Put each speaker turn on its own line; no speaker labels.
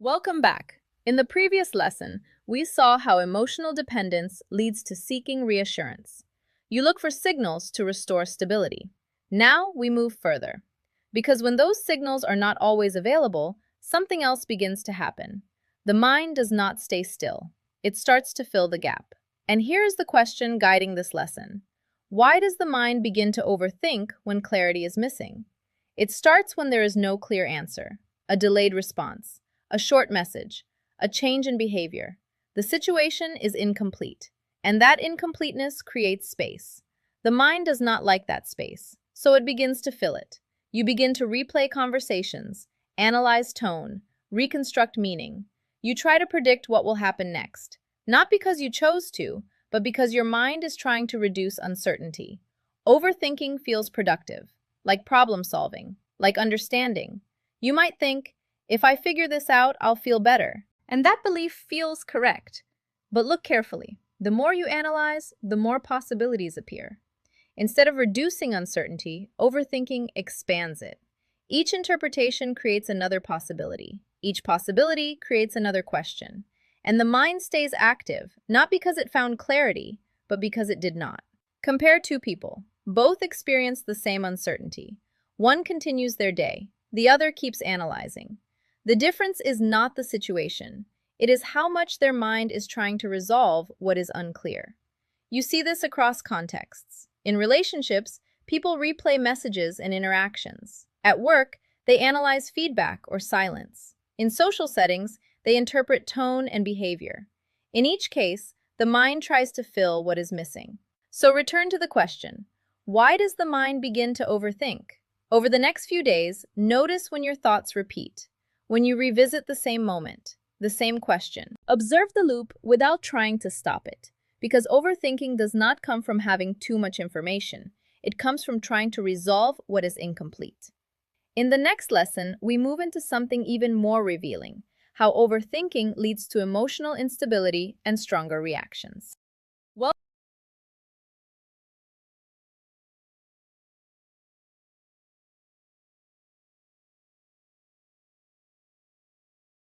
Welcome back. In the previous lesson, we saw how emotional dependence leads to seeking reassurance. You look for signals to restore stability. Now we move further. Because when those signals are not always available, something else begins to happen. The mind does not stay still. It starts to fill the gap. And here is the question guiding this lesson. Why does the mind begin to overthink when clarity is missing? It starts when there is no clear answer, a delayed response, a short message, a change in behavior. The situation is incomplete, and that incompleteness creates space. The mind does not like that space, so it begins to fill it. You begin to replay conversations, analyze tone, reconstruct meaning. You try to predict what will happen next, not because you chose to, but because your mind is trying to reduce uncertainty. Overthinking feels productive, like problem solving, like understanding. You might think, if I figure this out, I'll feel better. And that belief feels correct. But look carefully. The more you analyze, the more possibilities appear. Instead of reducing uncertainty, overthinking expands it. Each interpretation creates another possibility. Each possibility creates another question. And the mind stays active, not because it found clarity, but because it did not. Compare two people. Both experience the same uncertainty. One continues their day. The other keeps analyzing. The difference is not the situation. It is how much their mind is trying to resolve what is unclear. You see this across contexts. In relationships, people replay messages and interactions. At work, they analyze feedback or silence. In social settings, they interpret tone and behavior. In each case, the mind tries to fill what is missing. So return to the question, why does the mind begin to overthink? Over the next few days, notice when your thoughts repeat. When you revisit the same moment, the same question. Observe the loop without trying to stop it, because overthinking does not come from having too much information. It comes from trying to resolve what is incomplete. In the next lesson, we move into something even more revealing, how overthinking leads to emotional instability and stronger reactions. Well,